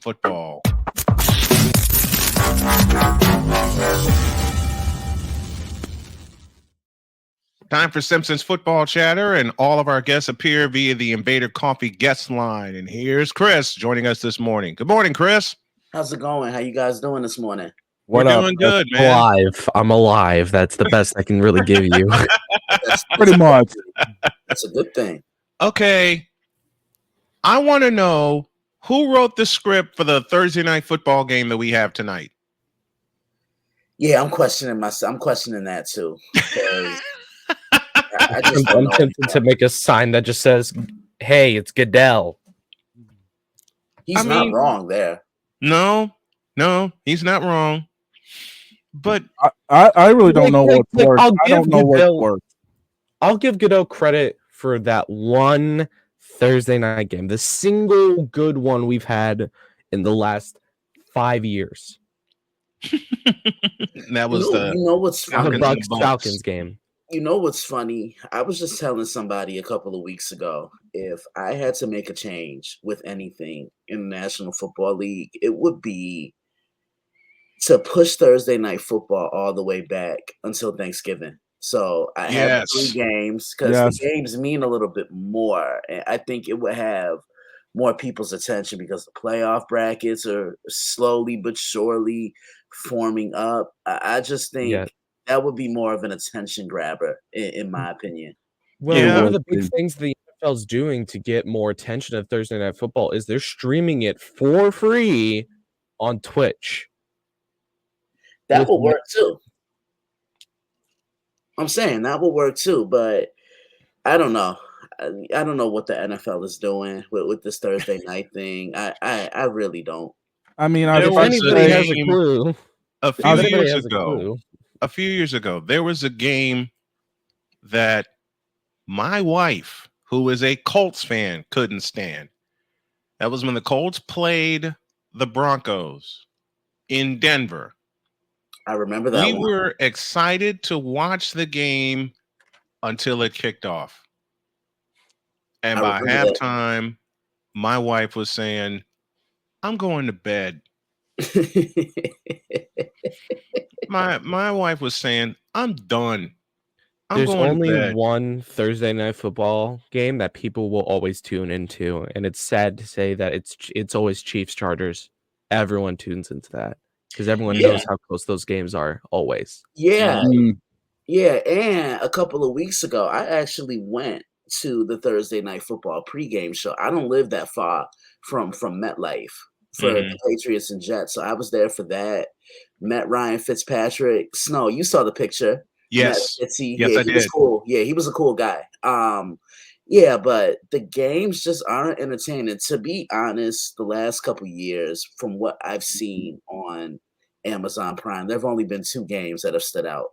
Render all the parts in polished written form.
Football. Time for Simpson's football chatter, and all of our guests appear via the Invader Coffee guest line. And here's Chris joining us this morning. Good morning, Chris. How's it going? How you guys doing this morning? We're doing good, man. Alive. I'm alive. That's the best I can really give you. That's Pretty much. That's a good thing. Okay. I want to know who wrote the script for the Thursday night football game that we have tonight. Yeah, I'm questioning myself. I'm questioning that too. Because I'm tempted to make a sign that just says, "Hey, it's Goodell." He's not wrong there. No, he's not wrong. But I really don't know what works. I don't know what works. I'll give Goodell credit for that one Thursday night game, the single good one we've had in the last 5 years. That was what's funny? The Falcons game. You know what's funny? I was just telling somebody a couple of weeks ago, if I had to make a change with anything in the National Football League, it would be to push Thursday night football all the way back until Thanksgiving. So I have 3 games because the games mean a little bit more. And I think it would have more people's attention because the playoff brackets are slowly but surely forming up. I just think that would be more of an attention grabber, in my opinion. Well, one of the big things the NFL's doing to get more attention of Thursday night football is they're streaming it for free on Twitch. That will work too. I'm saying that will work too, but I don't know. I don't know what the NFL is doing with this Thursday night thing. I really don't. I mean, if anybody has a clue, a few years ago, there was a game that my wife, who is a Colts fan, couldn't stand. That was when the Colts played the Broncos in Denver. I remember that. We were excited to watch the game until it kicked off. And by halftime, my wife was saying, "I'm going to bed." my wife was saying, "I'm done. There's only one Thursday night football game that people will always tune into, and it's sad to say that it's always Chiefs Chargers. Everyone tunes into that because everyone knows how close those games are always. Yeah. And a couple of weeks ago, I actually went to the Thursday night football pregame show. I don't live that far from MetLife for the Patriots and Jets, so I was there for that. Met Ryan Fitzpatrick. Snow, you saw the picture. Yes. I did. Was cool. Yeah, he was a cool guy. But the games just aren't entertaining. To be honest, the last couple of years, from what I've seen on Amazon Prime, there have only been 2 games that have stood out.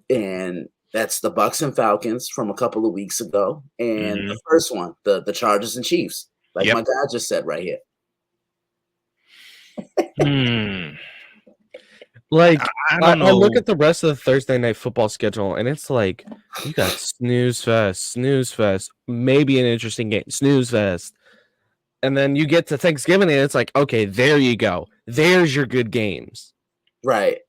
And that's the Bucs and Falcons from a couple of weeks ago. And the first one, the Chargers and Chiefs, like my guy just said right here. Like, I look at the rest of the Thursday night football schedule, and it's like, you got snooze fest, maybe an interesting game, snooze fest. And then you get to Thanksgiving, and it's like, okay, there you go. There's your good games. Right.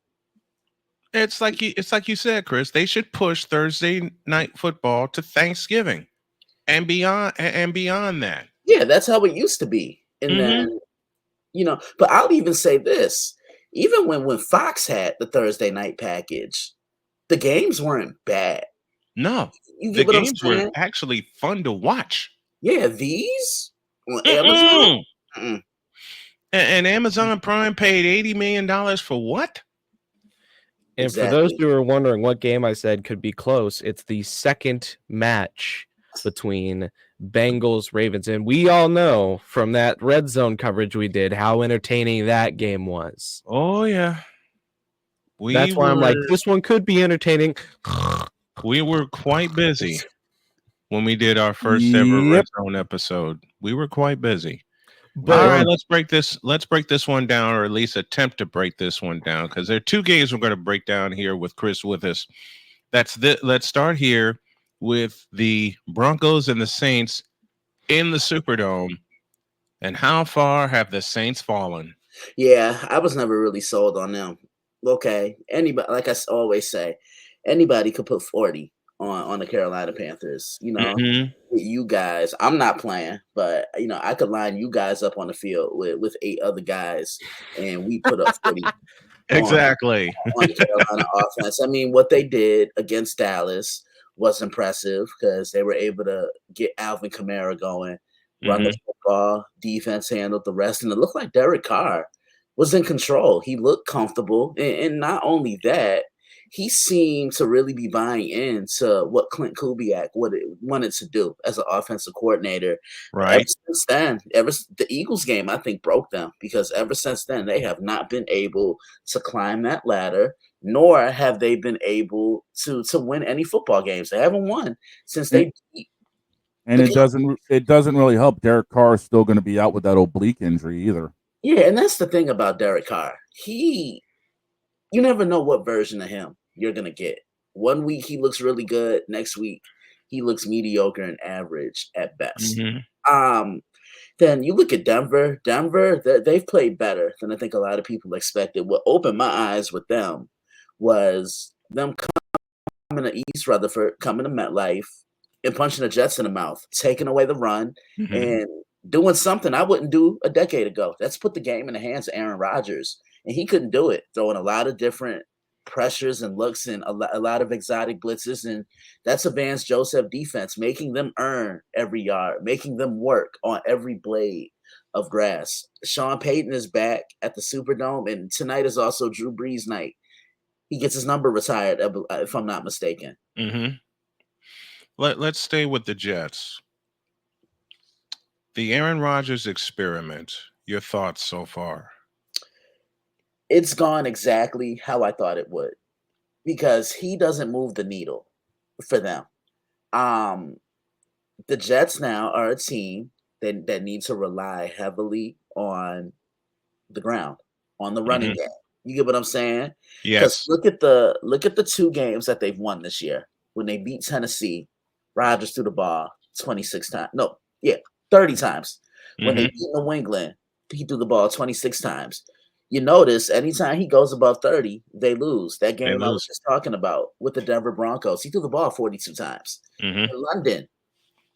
It's like you said, Chris. They should push Thursday night football to Thanksgiving and beyond that. Yeah, that's how it used to be. And then, but I'll even say this. Even when Fox had the Thursday night package, the games weren't bad. No, the games were actually fun to watch. Yeah, these on Amazon. And Amazon Prime paid $80 million for what? And for those who are wondering what game I said could be close, it's the second match between Bengals Ravens, and we all know from that red zone coverage we did how entertaining that game was. Oh yeah, that's why I'm like, this one could be entertaining. We were quite busy when we did our first ever red zone episode. We were quite busy. But all right, let's break this one down, or at least attempt to break this one down, because there are 2 games we're going to break down here with Chris with us. Let's start here with the Broncos and the Saints in the Superdome. And how far have the Saints fallen? Yeah, I was never really sold on them. Okay, anybody, like I always say, anybody could put 40 on the Carolina Panthers. You guys, I'm not playing, but I could line you guys up on the field with 8 other guys, and we put up 40 Exactly. on the Carolina offense. I mean, what they did against Dallas was impressive because they were able to get Alvin Kamara going, run the football, defense handled the rest, and it looked like Derek Carr was in control. He looked comfortable, and not only that, he seemed to really be buying into what Clint Kubiak wanted to do as an offensive coordinator. Right. Ever since then, the Eagles game, I think, broke them because ever since then, they have not been able to climb that ladder, nor have they been able to win any football games. They haven't won since they beat. And it doesn't really help. Derek Carr is still going to be out with that oblique injury either. Yeah, and that's the thing about Derek Carr. You never know what version of him you're going to get. One week he looks really good. Next week he looks mediocre and average at best. Then you look at Denver. Denver, they've played better than I think a lot of people expected. What opened my eyes with them was them coming to East Rutherford, coming to MetLife, and punching the Jets in the mouth, taking away the run, and doing something I wouldn't do a decade ago. That's put the game in the hands of Aaron Rodgers, and he couldn't do it, throwing a lot of different pressures and looks and a lot of exotic blitzes, and that's a Vance Joseph defense, making them earn every yard, making them work on every blade of grass. Sean Payton is back at the Superdome, and tonight is also Drew Brees night. He gets his number retired, if I'm not mistaken. Let's stay with the Jets. The Aaron Rodgers experiment, your thoughts so far? It's gone exactly how I thought it would because he doesn't move the needle for them. The Jets now are a team that need to rely heavily on the ground, on the running game. You get what I'm saying? Yes. Look at the 2 games that they've won this year. When they beat Tennessee, Rodgers threw the ball 26 times. No, 30 times. When they beat New England, he threw the ball 26 times. You notice anytime he goes above 30, they lose. That game I was just talking about with the Denver Broncos, he threw the ball 42 times. In London,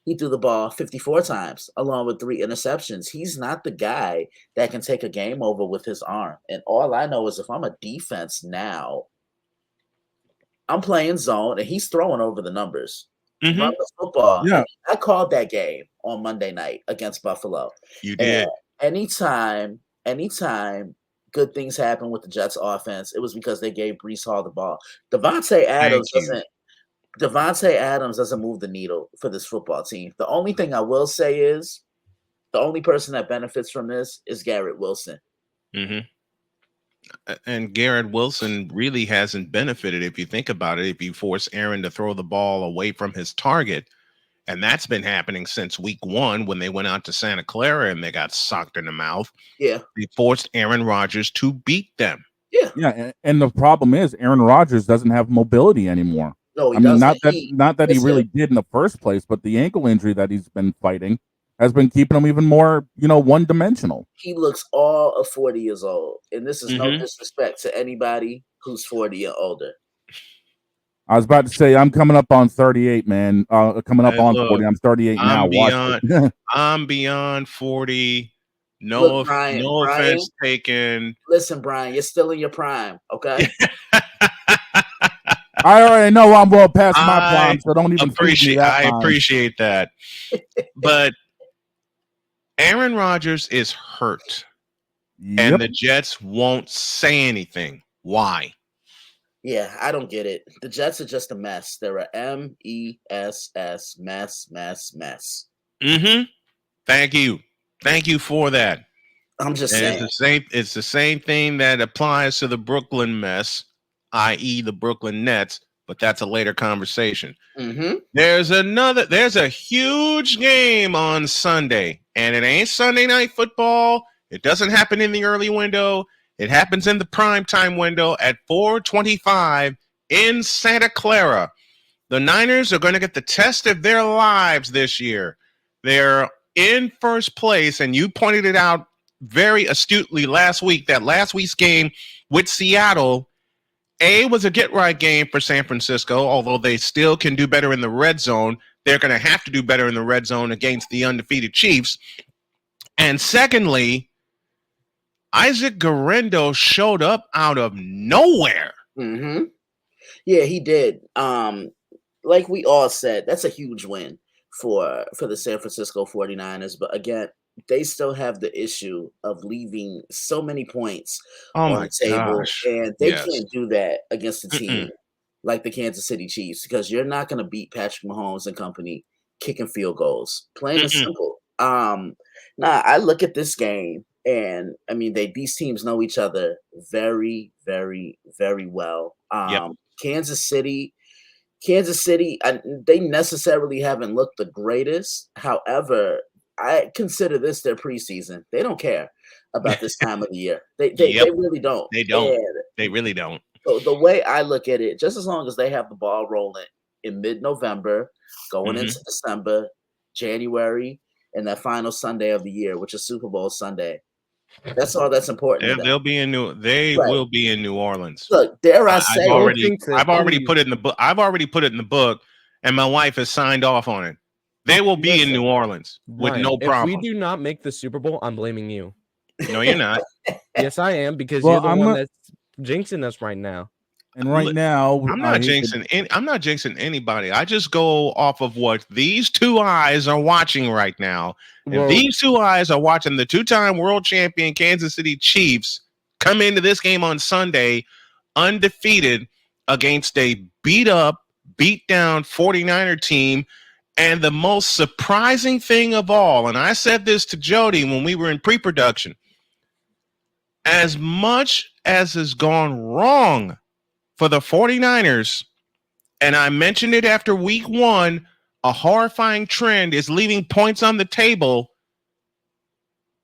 he threw the ball 54 times, along with 3 interceptions. He's not the guy that can take a game over with his arm. And all I know is if I'm a defense now, I'm playing zone, and he's throwing over the numbers. Run the football. Yeah. I called that game on Monday night against Buffalo. You did. And anytime good things happen with the Jets offense, it was because they gave Breece Hall the ball. Devontae Adams doesn't move the needle for this football team. The only thing I will say is the only person that benefits from this is Garrett Wilson. And Garrett Wilson really hasn't benefited if you think about it. If you force Aaron to throw the ball away from his target, and that's been happening since week 1 when they went out to Santa Clara and they got socked in the mouth. Yeah. They forced Aaron Rodgers to beat them. Yeah. Yeah. And the problem is Aaron Rodgers doesn't have mobility anymore. No, he doesn't. Not that he really did in the first place, but the ankle injury that he's been fighting has been keeping him even more, one-dimensional. He looks all of 40 years old. And this is no disrespect to anybody who's 40 or older. I was about to say, I'm coming up on 38, man. Coming up on 40. I'm 38 now. I'm beyond 40. Look, no offense taken. Listen, Brian, you're still in your prime, okay? I already know I'm well past my prime, so don't even appreciate that. I appreciate that. But Aaron Rodgers is hurt, and the Jets won't say anything. Why? Yeah, I don't get it. The Jets are just a mess. They're a M-E-S-S, mess. Thank you for that. I'm just saying. It's the same thing that applies to the Brooklyn mess, i.e. the Brooklyn Nets, but that's a later conversation. There's a huge game on Sunday, and it ain't Sunday night football. It doesn't happen in the early window. It happens in the primetime window at 4:25 in Santa Clara. The Niners are going to get the test of their lives this year. They're in first place, and you pointed it out very astutely last week, that last week's game with Seattle, was a get-right game for San Francisco, although they still can do better in the red zone. They're going to have to do better in the red zone against the undefeated Chiefs. And secondly, Isaac Guerrero showed up out of nowhere. Mm-hmm. Yeah, he did. Like we all said, that's a huge win for the San Francisco 49ers. But again, they still have the issue of leaving so many points on the table. Gosh. And they can't do that against a team like the Kansas City Chiefs, because you're not going to beat Patrick Mahomes and company kicking field goals. Plain and simple. I look at this game, and I mean, these teams know each other very, very, very well. Kansas City, they necessarily haven't looked the greatest. However, I consider this their preseason. They don't care about this time of the year. They really don't. They don't. They really don't. So the way I look at it, just as long as they have the ball rolling in mid-November, going into December, January, and that final Sunday of the year, which is Super Bowl Sunday, that's all that's important. They'll be in will be in New Orleans. Look, dare I say, I've already put it in the book. I've already put it in the book, and my wife has signed off on it. They will be in New Orleans with no problem. If we do not make the Super Bowl, I'm blaming you. No, you're not. Yes, I am, because you're the one that's jinxing us right now. And right now, I'm not jinxing anybody. I just go off of what these two eyes are watching right now. And these two eyes are watching the two-time world champion Kansas City Chiefs come into this game on Sunday undefeated against a beat-down 49er team. And the most surprising thing of all, and I said this to Jody when we were in pre-production, as much as has gone wrong for the 49ers, and I mentioned it after week 1, a horrifying trend is leaving points on the table.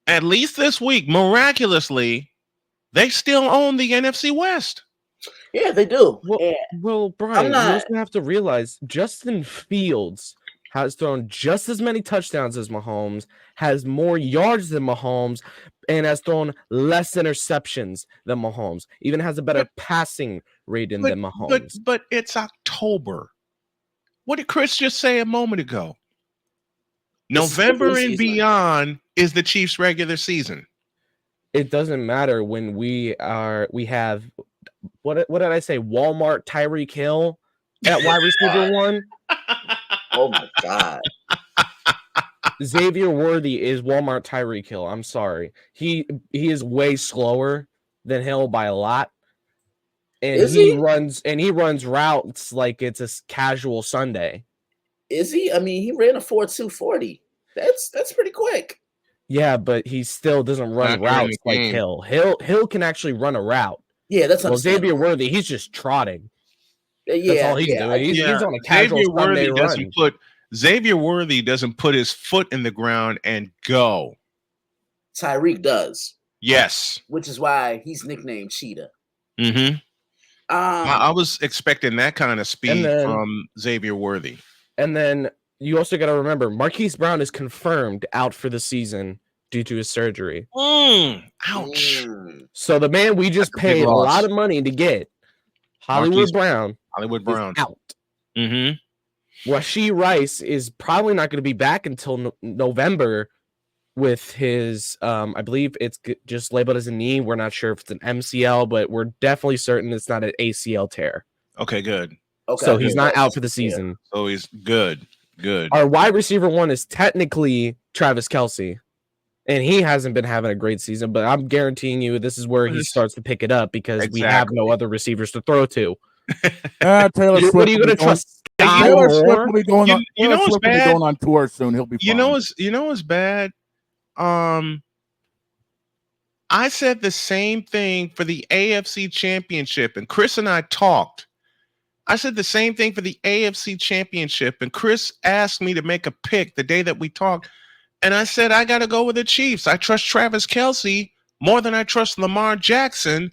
At least this week, miraculously, they still own the NFC West. Yeah, they do. Well, Brian, you also have to realize Justin Fields has thrown just as many touchdowns as Mahomes, has more yards than Mahomes, and has thrown less interceptions than Mahomes. Even has a better passing rating than Mahomes. But it's October. What did Chris just say a moment ago? November and beyond is the Chiefs' regular season. It doesn't matter when we have what did I say? Walmart Tyreek Hill at wide receiver 1. Oh my God. Xavier Worthy is Walmart Tyreek Hill. I'm sorry. He is way slower than Hill by a lot. And he runs routes like it's a casual Sunday. Is he? I mean, he ran a 4.240. That's pretty quick. Yeah, but he still doesn't run routes like Hill. Hill can actually run a route. Yeah, that's Xavier Worthy, he's just trotting. That's all he's doing. He's on a casual Sunday run. Xavier Worthy doesn't put his foot in the ground and go. Tyreek does. Yes. Which is why he's nicknamed Cheetah. Mm-hmm. I was expecting that kind of speed from Xavier Worthy. And then you also got to remember, Marquise Brown is confirmed out for the season due to his surgery. Ouch. So the man we just paid a lot of money to get, Hollywood Brown, out. Mm-hmm. Rashee Rice is probably not going to be back until November with his, I believe it's just labeled as a knee. We're not sure if it's an MCL, but we're definitely certain it's not an ACL tear. Okay, good. Okay, so he's not out for the season. So he's good. Our wide receiver 1 is technically Travis Kelce, and he hasn't been having a great season, but I'm guaranteeing you this is where he starts to pick it up because we have no other receivers to throw to. Taylor Swift. What are you going to trust? Taylor Swift will be going on. You know what's bad? Going on tour soon. He'll be fine. You know what's bad? I said the same thing for the AFC Championship, and Chris and I talked. I said the same thing for the AFC Championship, and Chris asked me to make a pick the day that we talked, and I said I got to go with the Chiefs. I trust Travis Kelce more than I trust Lamar Jackson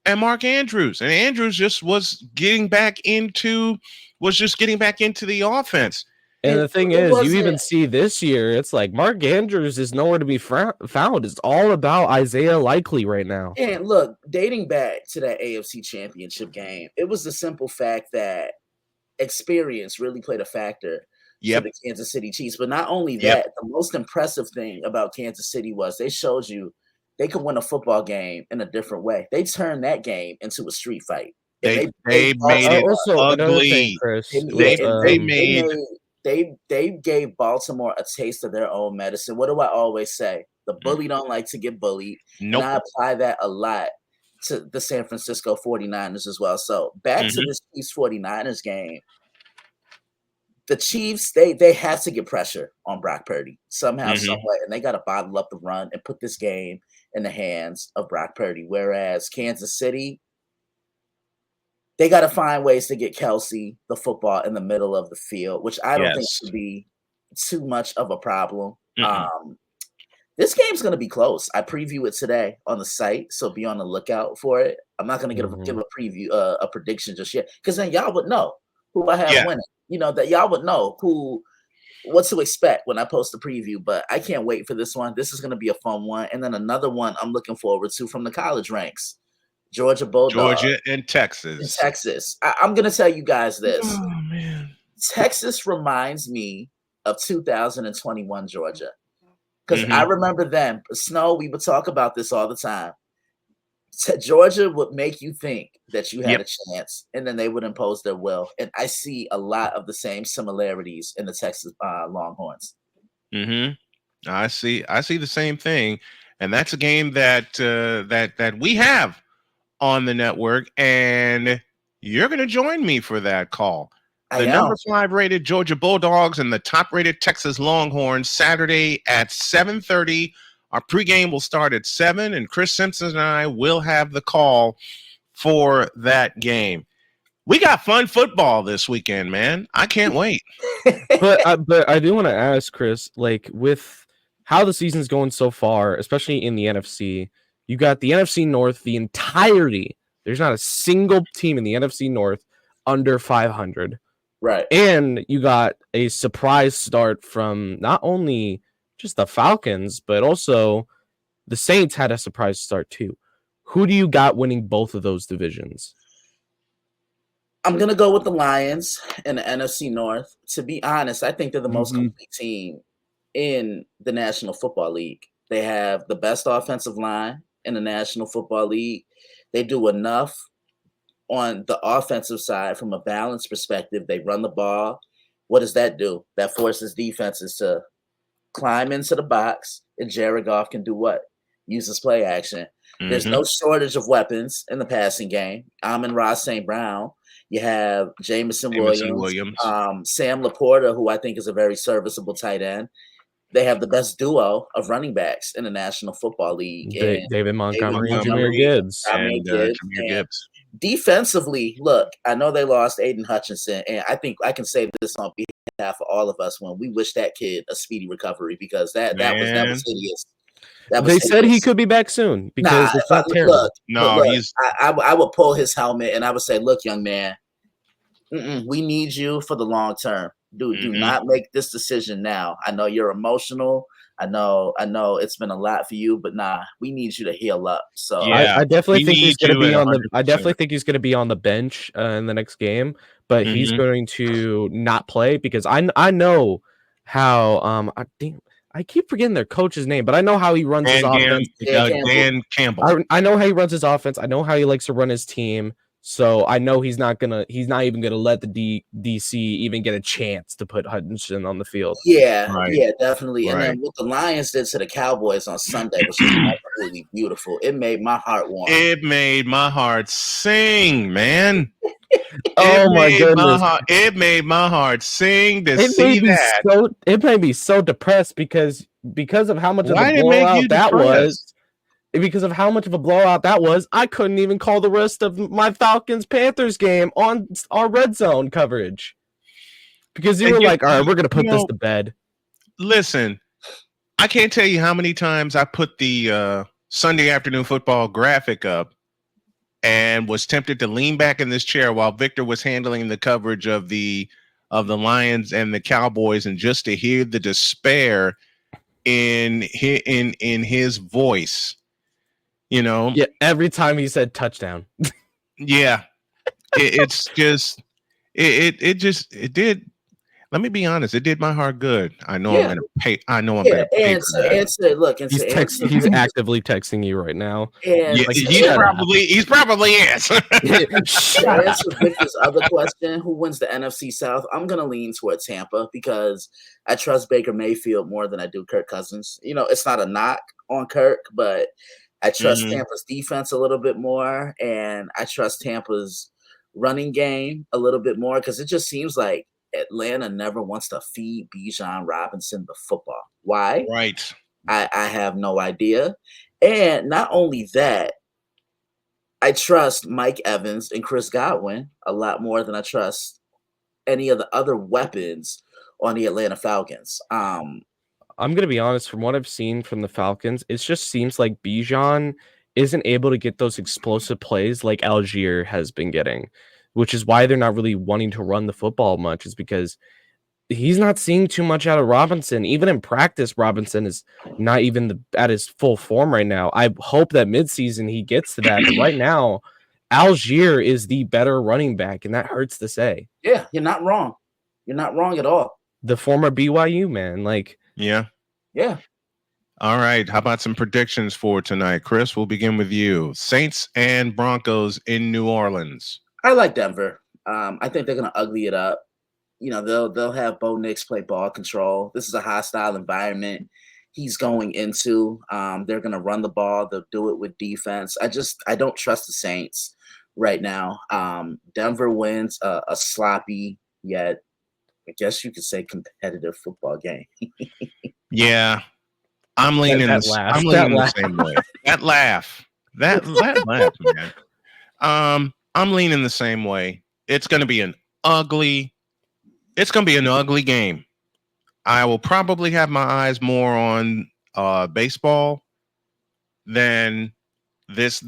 and Mark Andrews. And Andrews just was getting back into the offense. And the thing is, you even see this year, it's like Mark Andrews is nowhere to be found. It's all about Isaiah Likely right now. And look, dating back to that AFC Championship game, it was the simple fact that experience really played a factor to the Kansas City Chiefs. But not only that, the most impressive thing about Kansas City was they showed you they could win a football game in a different way. They turned that game into a street fight. They made it also ugly. They gave Baltimore a taste of their own medicine. What do I always say? The bully don't like to get bullied. Nope. And I apply that a lot to the San Francisco 49ers as well. So back to this Chiefs 49ers game. The Chiefs, they have to get pressure on Brock Purdy somehow, someway, and they got to bottle up the run and put this game in the hands of Brock Purdy. Whereas Kansas City, they got to find ways to get Kelsey the football in the middle of the field, which I don't think should be too much of a problem. This game's going to be close. I preview it today on the site, so be on the lookout for it. I'm not going to give a preview, a prediction just yet, because then y'all would know who I have winning. You know, that y'all would know what to expect when I post the preview. But I can't wait for this one. This is going to be a fun one. And then another one I'm looking forward to from the college ranks. Georgia Bulldogs. Georgia and Texas. I'm going to tell you guys this. Oh, man. Texas reminds me of 2021 Georgia. Because I remember them. Snow, we would talk about this all the time. Georgia would make you think that you had a chance, and then they would impose their will. And I see a lot of the same similarities in the Texas Longhorns. I see the same thing. And that's a game that we have on the network, and you're going to join me for that call. The number 5 rated Georgia Bulldogs and the top rated Texas Longhorns Saturday at 7:30. Our pregame will start at 7, and Chris Simpson and I will have the call for that game. We got fun football this weekend, man. I can't wait. But I do want to ask Chris, like, with how the season's going so far, especially in the NFC, you got the NFC North, the entirety. There's not a single team in the NFC North under 500. Right. And you got a surprise start from not only just the Falcons, but also the Saints had a surprise start too. Who do you got winning both of those divisions? I'm going to go with the Lions in the NFC North. To be honest, I think they're the most complete team in the National Football League. They have the best offensive line in the National Football League. They do enough on the offensive side from a balance perspective. They run the ball. What does that do? That forces defenses to climb into the box, and Jared Goff can do what? Use his play action. There's no shortage of weapons in the passing game. Amon-Ra St. Brown. You have Jameson Williams. Sam Laporta, who I think is a very serviceable tight end. They have the best duo of running backs in the National Football League. David Montgomery and Jahmyr Gibbs. Defensively, look, I know they lost Aiden Hutchinson, and I think I can say this on behalf of all of us when we wish that kid a speedy recovery, because that was hideous. They said he could be back soon because it's not terrible. I would pull his helmet and I would say, look, young man, we need you for the long term. Do not make this decision now. I know you're emotional. I know it's been a lot for you, but we need you to heal up. So I definitely think he's going to be on the. I definitely think he's going to be on the bench in the next game, but he's going to not play because I know how I keep forgetting their coach's name, but I know how he runs his offense. Dan Campbell. I know how he runs his offense. I know how he likes to run his team. So I know he's not even gonna let the DC even get a chance to put Hutchinson on the field. Yeah, definitely. And then what the Lions did to the Cowboys on Sunday was just absolutely beautiful. It made my heart warm. It made my heart sing, man. Oh my goodness! It made my heart sing to see that. It made me so depressed because of how much of a blowout that was. Because of how much of a blowout that was, I couldn't even call the rest of my Falcons-Panthers game on our red zone coverage. Because you were like, all right, we're going to put this to bed. Listen, I can't tell you how many times I put the Sunday afternoon football graphic up and was tempted to lean back in this chair while Victor was handling the coverage of the of the Lions and the Cowboys, and just to hear the despair in his voice, Yeah, every time he said touchdown. Yeah, it's just it did. Let me be honest. It did my heart good. I know I'm gonna pay. I know I'm gonna pay for that. He's actively texting you right now. And yeah, he's probably is. To answer Victor's other question, who wins the NFC South? I'm gonna lean toward Tampa because I trust Baker Mayfield more than I do Kirk Cousins. It's not a knock on Kirk, but I trust Tampa's defense a little bit more, and I trust Tampa's running game a little bit more because it just seems like Atlanta never wants to feed Bijan Robinson the football. Why? Right. I have no idea. And not only that, I trust Mike Evans and Chris Godwin a lot more than I trust any of the other weapons on the Atlanta Falcons. I'm going to be honest, from what I've seen from the Falcons, it just seems like Bijan isn't able to get those explosive plays like Algier has been getting, which is why they're not really wanting to run the football much, is because he's not seeing too much out of Robinson. Even in practice, Robinson is not even at his full form right now. I hope that midseason he gets to that. But right now, Algier is the better running back, and that hurts to say. Yeah, you're not wrong. You're not wrong at all. The former BYU man, Yeah. All right. How about some predictions for tonight? Chris, we'll begin with you. Saints and Broncos in New Orleans. I like Denver. I think they're going to ugly it up. They'll have Bo Nix play ball control. This is a hostile environment he's going into. They're going to run the ball. They'll do it with defense. I don't trust the Saints right now. Denver wins a sloppy yet, I guess you could say, competitive football game. Yeah, I'm leaning. I'm leaning the same way. That laugh, man. I'm leaning the same way. It's going to be an ugly game. I will probably have my eyes more on baseball than this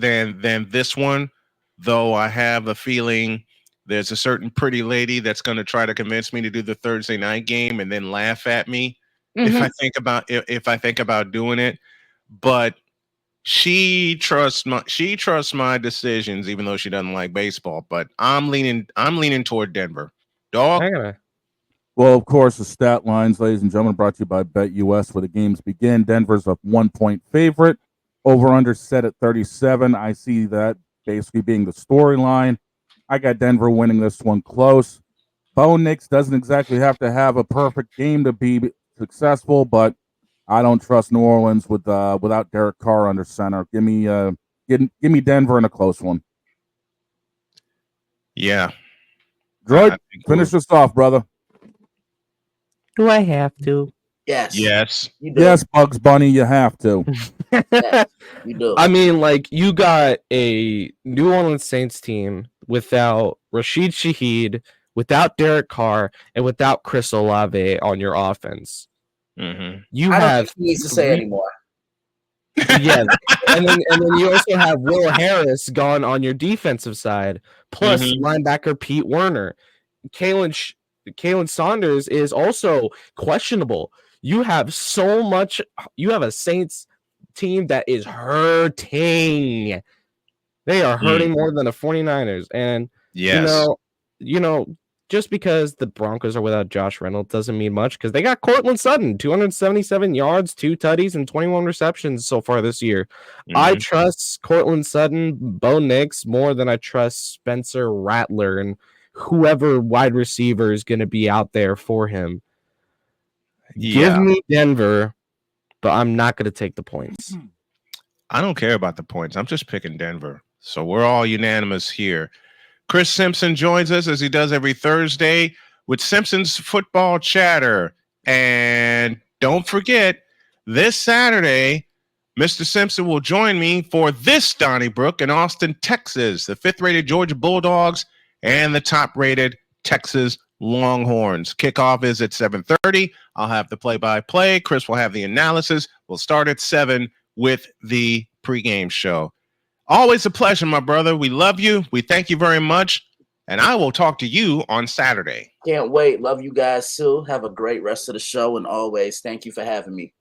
one, though I have a feeling there's a certain pretty lady that's going to try to convince me to do the Thursday night game and then laugh at me if I think about doing it. But she trusts my decisions, even though she doesn't like baseball. But I'm leaning toward Denver. Dog. Well, of course, the stat lines, ladies and gentlemen, brought to you by BetUS, where the games begin. Denver's a 1-point favorite. Over-under set at 37. I see that basically being the storyline. I got Denver winning this one close. Bo Nix doesn't exactly have to have a perfect game to be successful, but I don't trust New Orleans without Derek Carr under center. Give me Denver in a close one. Yeah. Droid, finish this off, brother. Do I have to? Yes. Yes, Bugs Bunny, you have to. Yes, you do. I mean, you got a New Orleans Saints team without Rashid Shaheed, without Derek Carr, and without Chris Olave on your offense. You I don't think he needs to say anymore. Yeah, and then you also have Will Harris gone on your defensive side, plus linebacker Pete Werner. Kalen Saunders is also questionable. You have so much. You have a Saints team that is hurting. They are hurting more than the 49ers. And you know, just because the Broncos are without Josh Reynolds doesn't mean much, because they got Cortland Sutton, 277 yards, 2 tutties, and 21 receptions so far this year. I trust Cortland Sutton, Bo Nix more than I trust Spencer Rattler and whoever wide receiver is going to be out there for him. Give me Denver, but I'm not going to take the points. I don't care about the points. I'm just picking Denver. So we're all unanimous here. Chris Simpson joins us as he does every Thursday with Simpson's Football Chatter. And don't forget, this Saturday, Mr. Simpson will join me for this Donnybrook in Austin, Texas, the 5th-rated Georgia Bulldogs and the top-rated Texas Longhorns. Kickoff is at 7:30. I'll have the play-by-play. Chris will have the analysis. We'll start at 7 with the pregame show. Always a pleasure, my brother. We love you. We thank you very much. And I will talk to you on Saturday. Can't wait. Love you guys too. Have a great rest of the show. And always, thank you for having me.